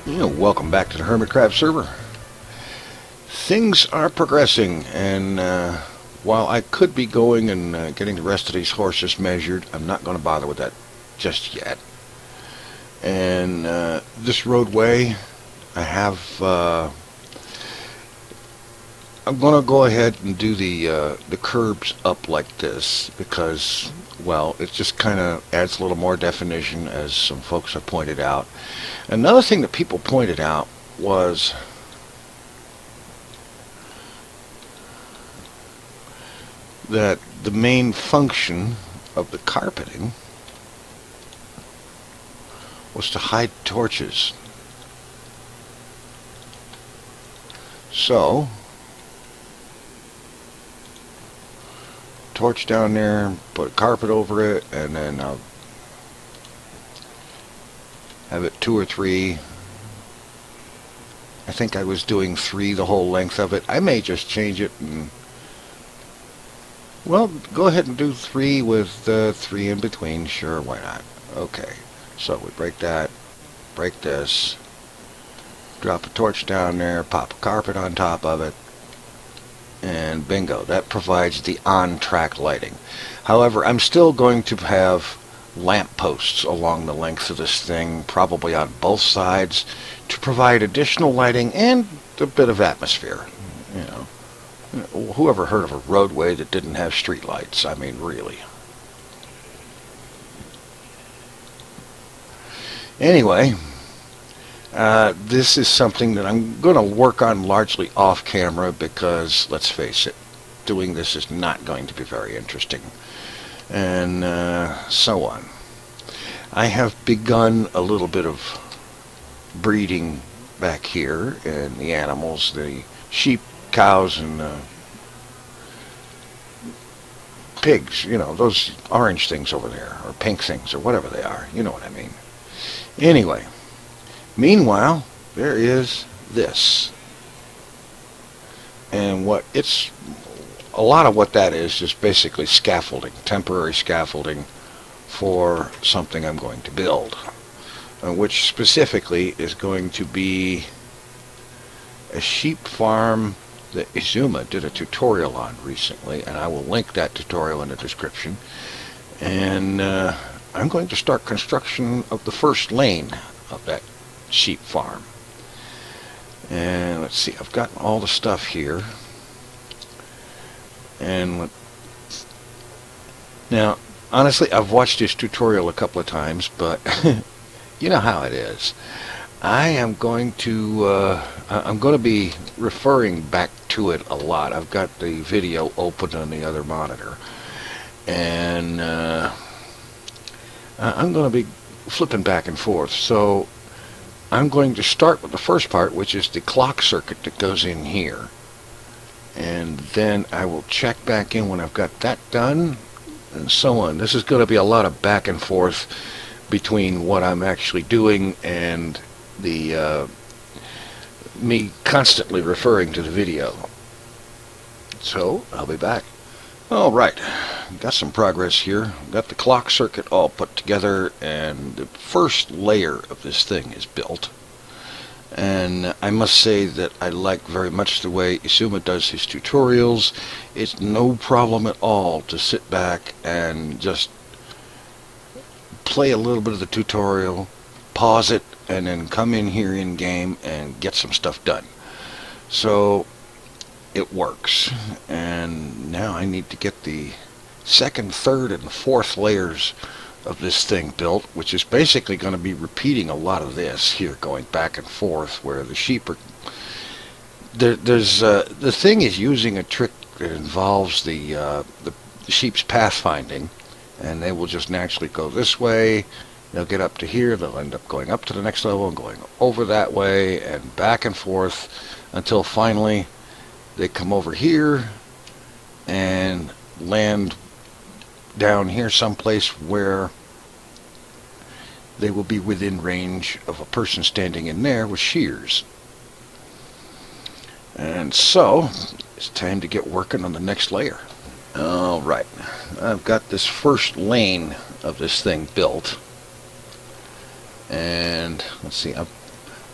Welcome back to the Hermitcraft server. Things are progressing, and while I could be going and getting the rest of these horses measured, I'm not going to bother with that just yet. And this roadway, I'm going to go ahead and do the curbs up like this because, well, it just kind of adds a little more definition, as some folks have pointed out. Another thing that people pointed out was that the main function of the carpeting was to hide torches. So, torch down there, put a carpet over it, and then I'll have it 2 or 3. I think I was doing 3 the whole length of it. I may just change it and, well, go ahead and do 3 with 3 in between. Sure, why not? Okay, so we break that, break this, drop a torch down there, pop a carpet on top of it, and bingo, that provides the on-track lighting. However, I'm still going to have lamp posts along the length of this thing, probably on both sides, to provide additional lighting and a bit of atmosphere. Whoever heard of a roadway that didn't have street lights? I mean, really. Anyway, this is something that I'm going to work on largely off camera because, let's face it, doing this is not going to be very interesting. And so on. I have begun a little bit of breeding back here in the animals, the sheep, cows, and pigs, those orange things over there, or pink things, or whatever they are, you know what I mean. Anyway, meanwhile, there is this. And a lot of what that is just basically scaffolding, temporary scaffolding for something I'm going to build, which specifically is going to be a sheep farm that Xisuma did a tutorial on recently, and I will link that tutorial in the description. And I'm going to start construction of the first lane of that sheep farm. And let's see, I've got all the stuff here. And now, honestly, I've watched this tutorial a couple of times, but you know how it is. I am going to be referring back to it a lot. I've got the video open on the other monitor, and I'm going to be flipping back and forth. So I'm going to start with the first part, which is the clock circuit that goes in here. And then I will check back in when I've got that done, and so on. This is going to be a lot of back and forth between what I'm actually doing and the me constantly referring to the video. So I'll be back. All right, got some progress here. Got the clock circuit all put together, and the first layer of this thing is built. And I must say that I like very much the way Xisuma does his tutorials. It's no problem at all to sit back and just play a little bit of the tutorial, pause it, and then come in here in game and get some stuff done. So it works. And now I need to get the second, third, and fourth layers of this thing built, which is basically going to be repeating a lot of this here, going back and forth, where the sheep are the thing is using a trick that involves the sheep's pathfinding, and they will just naturally go this way. They'll get up to here, they'll end up going up to the next level and going over that way and back and forth until finally they come over here and land down here someplace where they will be within range of a person standing in there with shears. And so it's time to get working on the next layer. Alright, I've got this first lane of this thing built, and let's see,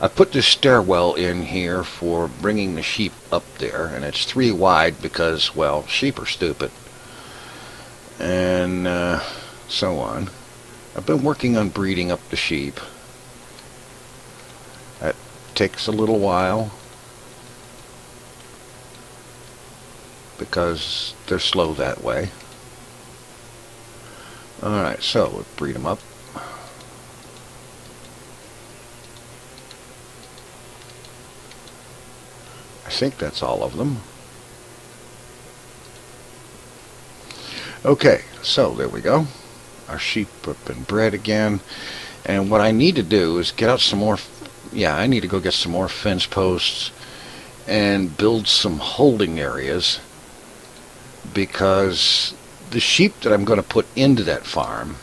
I put this stairwell in here for bringing the sheep up there, and it's 3 wide because, well, sheep are stupid, and so on. I've been working on breeding up the sheep. That takes a little while because they're slow that way. Alright, so we'll breed them up. I think that's all of them. Okay, so there we go. Our sheep have been bred again. And what I need to do is get out some more, I need to go get some more fence posts and build some holding areas, because the sheep that I'm going to put into that farm,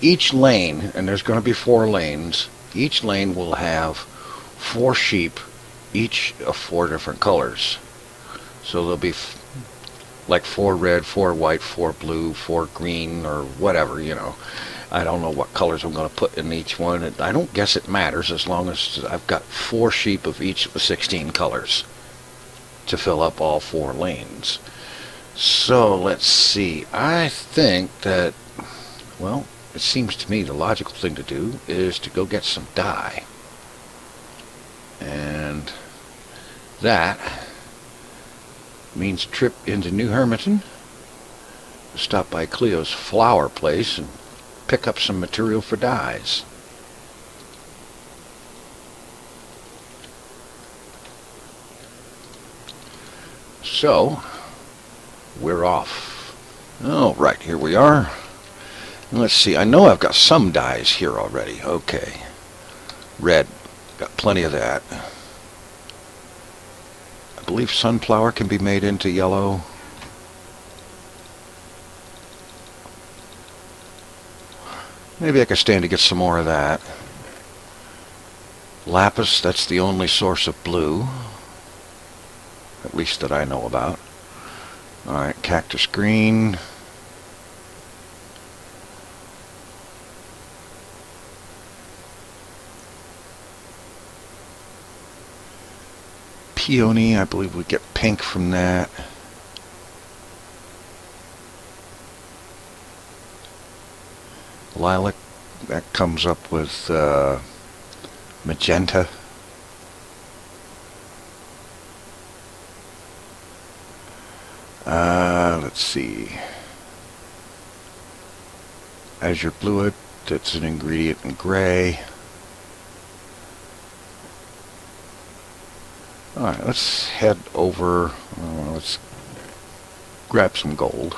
each lane, and there's going to be 4 lanes, each lane will have 4 sheep, each of 4 different colors. So there'll be like 4 red, 4 white, 4 blue, 4 green, or whatever, you know. I don't know what colors I'm going to put in each one. I don't guess it matters as long as I've got 4 sheep of each of the 16 colors to fill up all 4 lanes. So let's see. I think that, well, it seems to me the logical thing to do is to go get some dye. And that means a trip into New Hermiton, stop by Cleo's flower place and pick up some material for dyes. So, we're off. Oh, right, here we are. Let's see, I know I've got some dyes here already. Okay. Red, got plenty of that. I believe sunflower can be made into yellow. Maybe I could stand to get some more of that. Lapis, that's the only source of blue, at least that I know about. Alright, cactus green. Peony, I believe we get pink from that. Lilac, that comes up with magenta. Let's see. Azure Bluet, that's an ingredient in gray. Alright, let's head over, let's grab some gold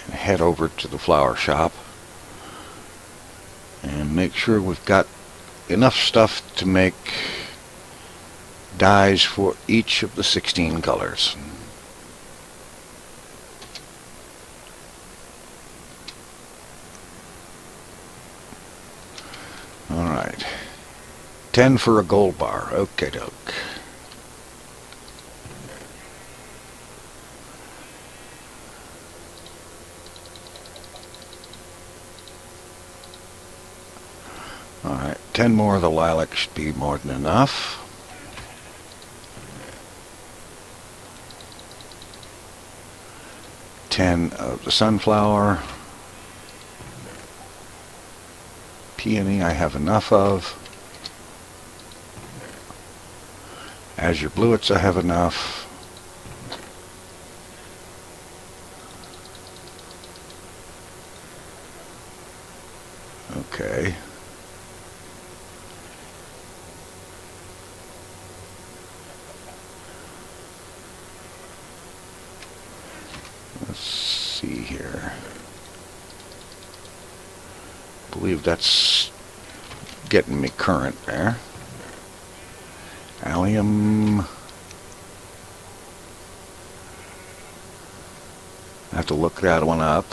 and head over to the flower shop and make sure we've got enough stuff to make dyes for each of the 16 colors. Alright. 10 for a gold bar. Okay, doke. Alright, 10 more of the lilac should be more than enough. Ten of the sunflower. Peony I have enough of. Azure Bluets I have enough. Okay. Let's see here. I believe that's getting me current there. Allium. I have to look that one up.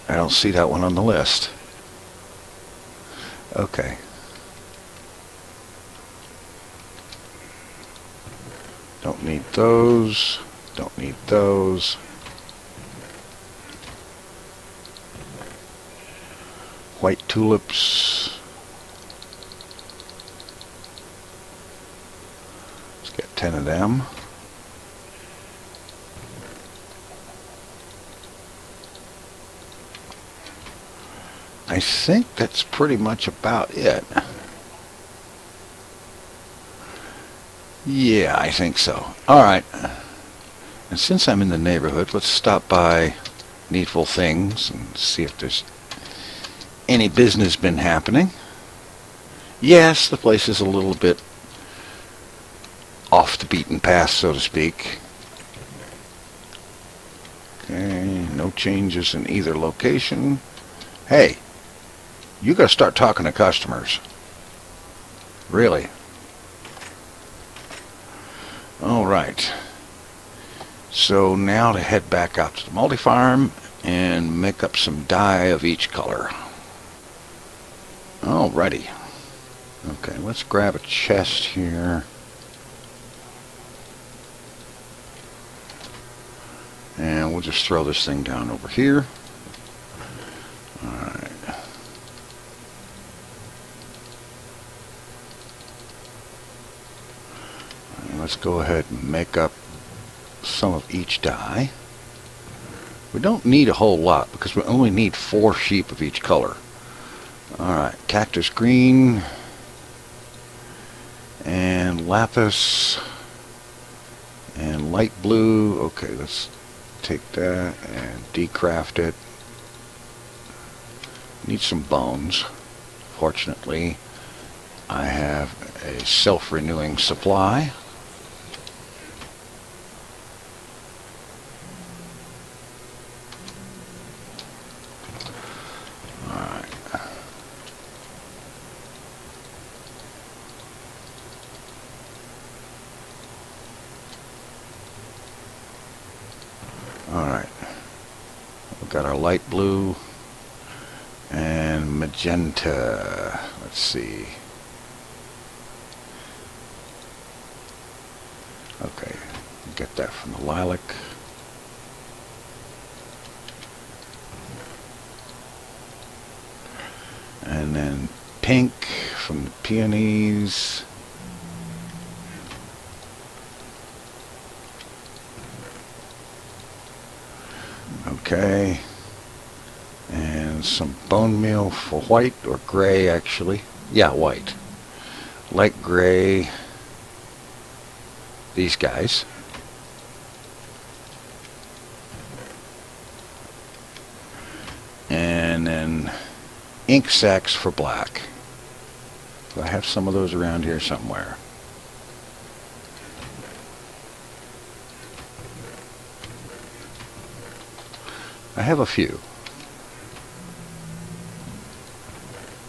I don't see that one on the list. Okay. Don't need those. Don't need those. White tulips. Let's get 10 of them. I think that's pretty much about it. Yeah, I think so. Alright. And since I'm in the neighborhood, let's stop by Needful Things and see if there's any business been happening. Yes, the place is a little bit off the beaten path, so to speak. Okay, no changes in either location. Hey, you gotta start talking to customers. Really. Alright. So now to head back out to the multi-farm and make up some dye of each color. Alrighty. Okay, let's grab a chest here. And we'll just throw this thing down over here. Alright. Let's go ahead and make up some of each dye. We don't need a whole lot because we only need 4 sheep of each color. Alright, cactus green and lapis and light blue. Okay, let's take that and decraft it. Need some bones. Fortunately, I have a self-renewing supply. Alright, we've got our light blue and magenta. Let's see. Okay, get that from the lilac. And then pink from the peonies. Okay, and some bone meal for white, or gray actually. Yeah, white. Light gray. These guys. And then ink sacks for black. So I have some of those around here somewhere. I have a few.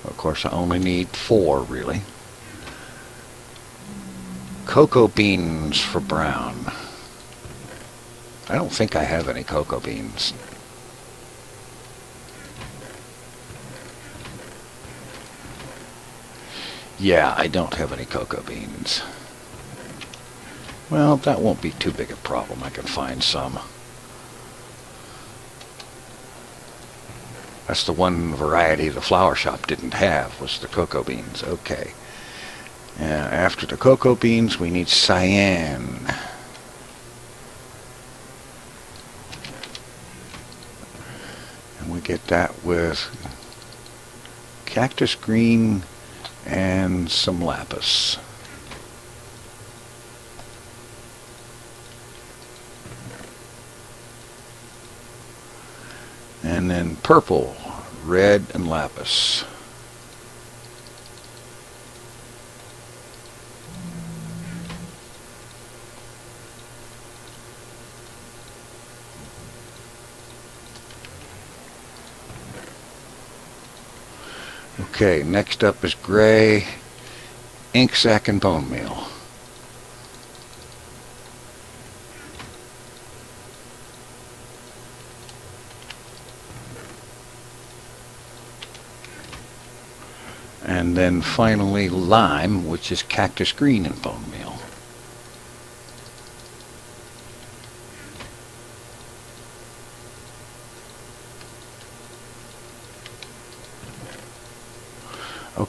Of course, I only need 4, really. Cocoa beans for brown. I don't think I have any cocoa beans. Yeah, I don't have any cocoa beans. Well, that won't be too big a problem. I can find some. That's the one variety the flower shop didn't have, was the cocoa beans. Okay. After the cocoa beans, we need cyan. And we get that with cactus green and some lapis. And then purple, red, and lapis. Okay, next up is gray, ink sac, and bone meal. And then finally lime, which is cactus green and bone meal.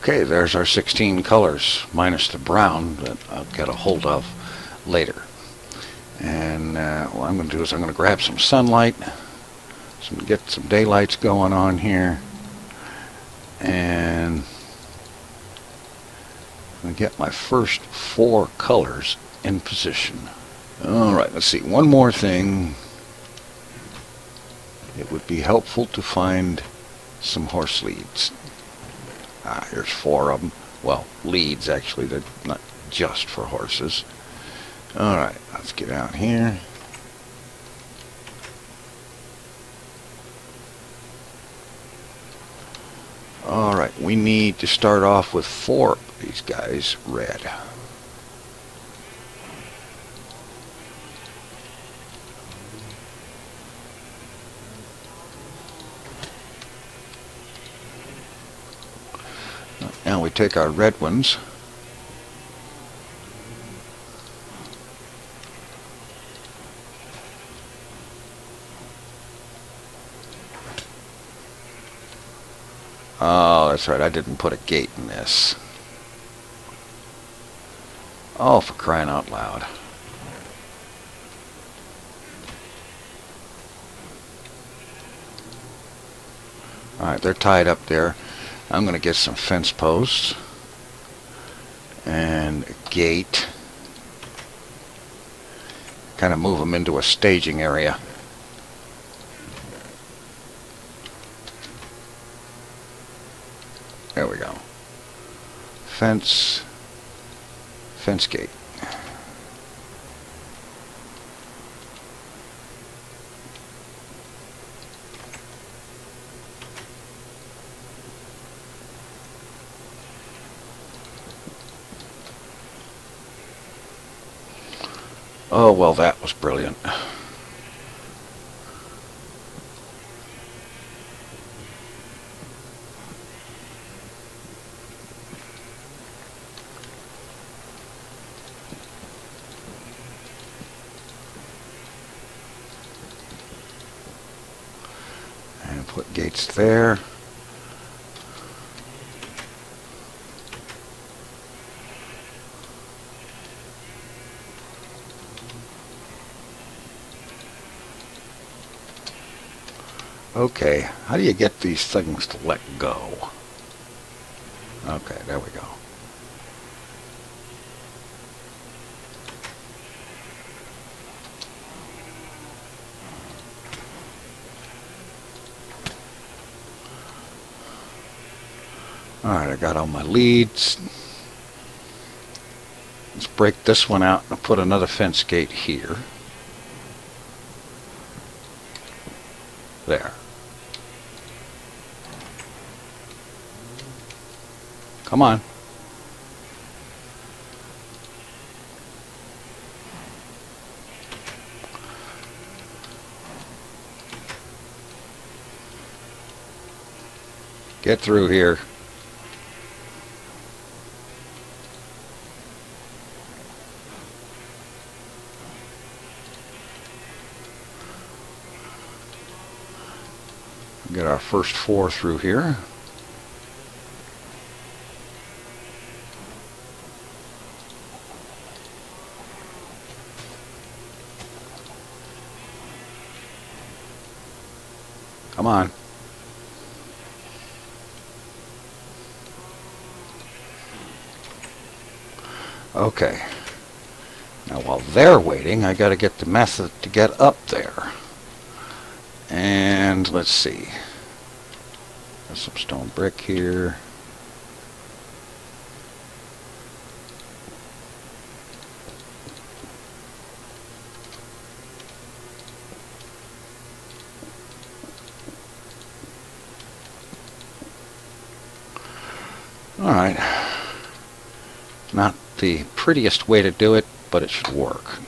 Okay, there's our 16 colors, minus the brown that I'll get a hold of later. And what I'm going to do is I'm going to grab some sunlight, get some daylights going on here, and I'm going to get my first 4 colors in position. Alright, let's see, one more thing. It would be helpful to find some horse leads. Here's 4 of them. Well, leads actually, they're not just for horses. Alright, let's get out here. Alright, we need to start off with 4 of these guys red. Now we take our red ones, oh, that's right, I didn't put a gate in this. Oh, for crying out loud. Alright, they're tied up there. I'm going to get some fence posts and a gate. Kind of move them into a staging area. There we go. Fence gate. Oh, well, that was brilliant. And put gates there. Okay, how do you get these things to let go? Okay, there we go. Alright, I got all my leads. Let's break this one out and put another fence gate here. There. Come on. Get through here. Get our first 4 through here. Come on. Okay. Now while they're waiting, I got to get the method to get up there. And let's see. There's some stone brick here. Alright. Not the prettiest way to do it, but it should work.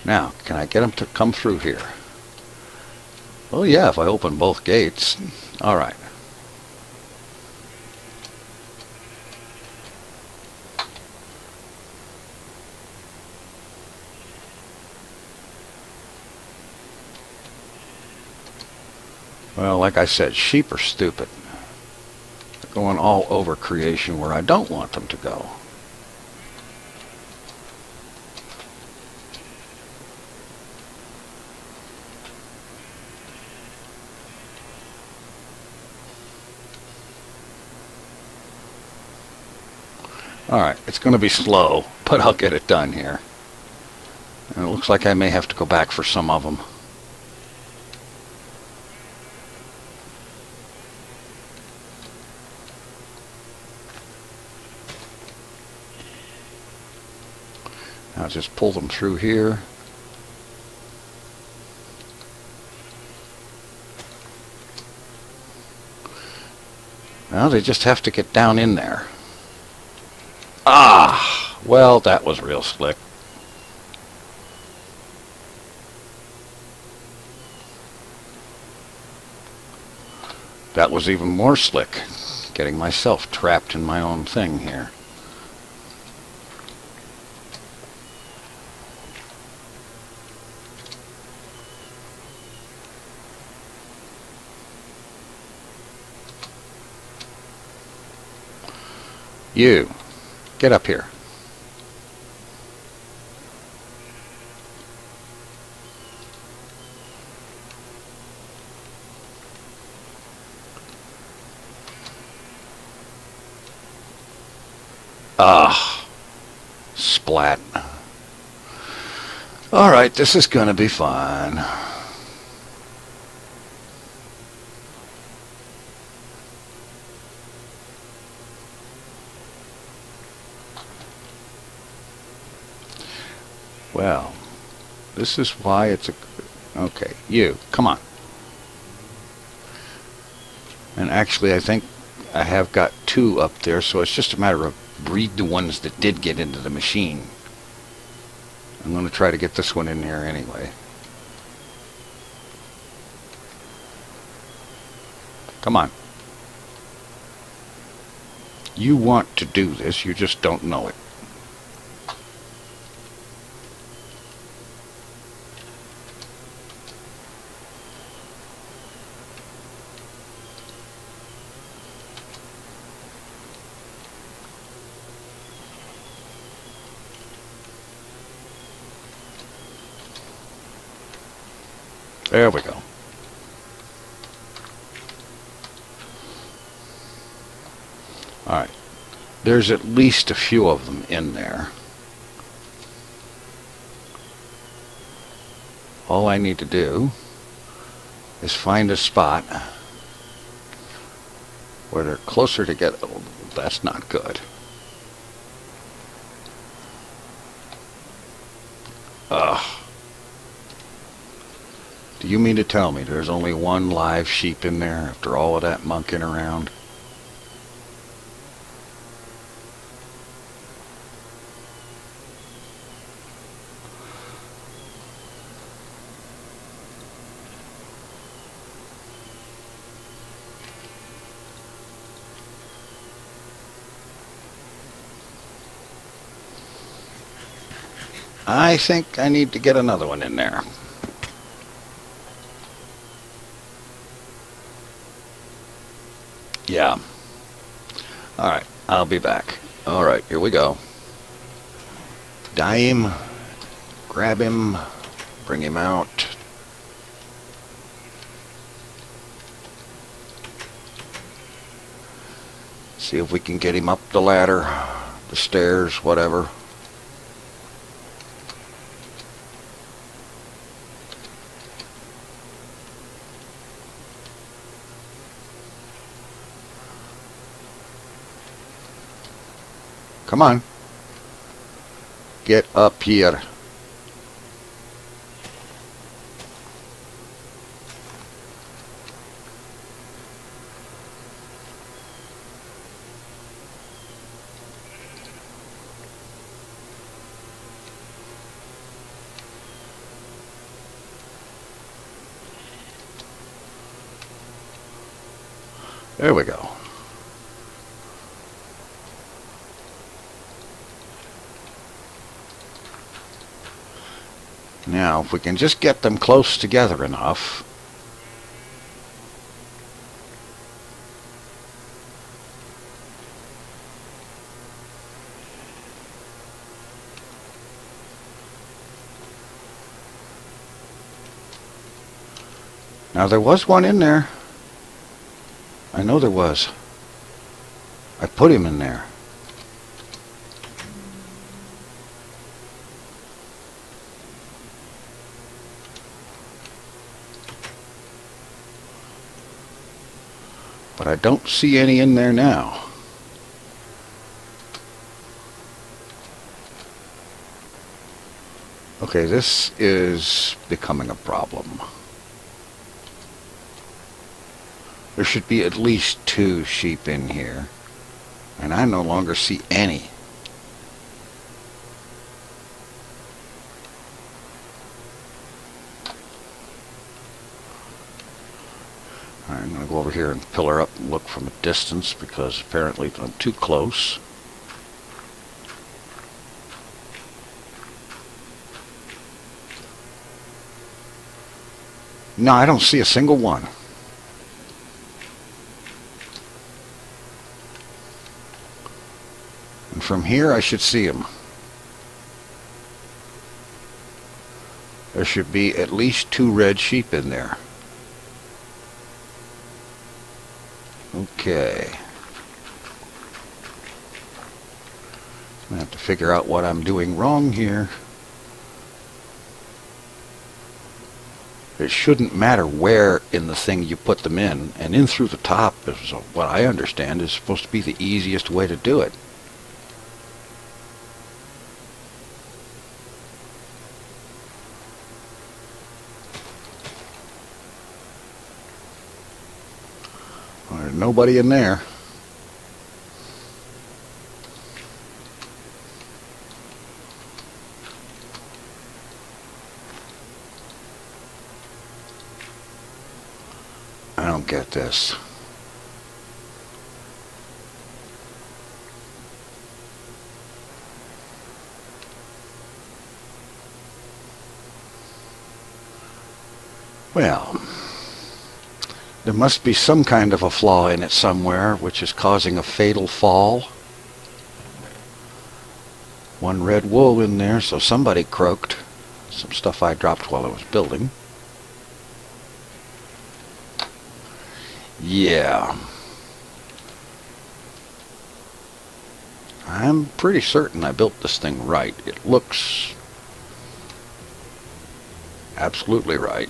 Now, can I get them to come through here? Oh yeah, if I open both gates. Alright. Well, like I said, sheep are stupid. They're going all over creation where I don't want them to go. Alright, it's going to be slow, but I'll get it done here. And it looks like I may have to go back for some of them. I'll just pull them through here. Now they just have to get down in there. Ah, well, that was real slick. That was even more slick, getting myself trapped in my own thing here. You, get up here. Ah, splat. Alright, this is gonna be fun. Well, this is why it's a... Okay, you, come on. And actually, I think I have got 2 up there, so it's just a matter of breed the ones that did get into the machine. I'm going to try to get this one in there anyway. Come on. You want to do this, you just don't know it. There we go. Alright. There's at least a few of them in there. All I need to do is find a spot where they're closer together. Oh, that's not good. Ugh. Do you mean to tell me there's only one live sheep in there after all of that monkeying around? I think I need to get another one in there. Yeah. Alright, I'll be back. Alright, here we go. Die him. Grab him. Bring him out. See if we can get him up the ladder, the stairs, whatever. Come on. Get up here. There we go. Now, if we can just get them close together enough, Now there was one in there. I know there was. I put him in there. But I don't see any in there now. Okay, this is becoming a problem. There should be at least 2 sheep in here, and I no longer see any. I'm going to go over here and pillar up and look from a distance because apparently I'm too close. No, I don't see a single one. And from here I should see them. There should be at least 2 red sheep in there. Okay. I have to figure out what I'm doing wrong here. It shouldn't matter where in the thing you put them in, and in through the top is what I understand is supposed to be the easiest way to do it. There's nobody in there. I don't get this. Well, there must be some kind of a flaw in it somewhere, which is causing a fatal fall. 1 red wool in there, so somebody croaked. Some stuff I dropped while I was building. Yeah. I'm pretty certain I built this thing right. It looks absolutely right.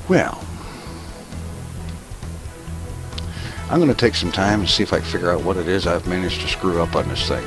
Well, I'm going to take some time and see if I can figure out what it is I've managed to screw up on this thing.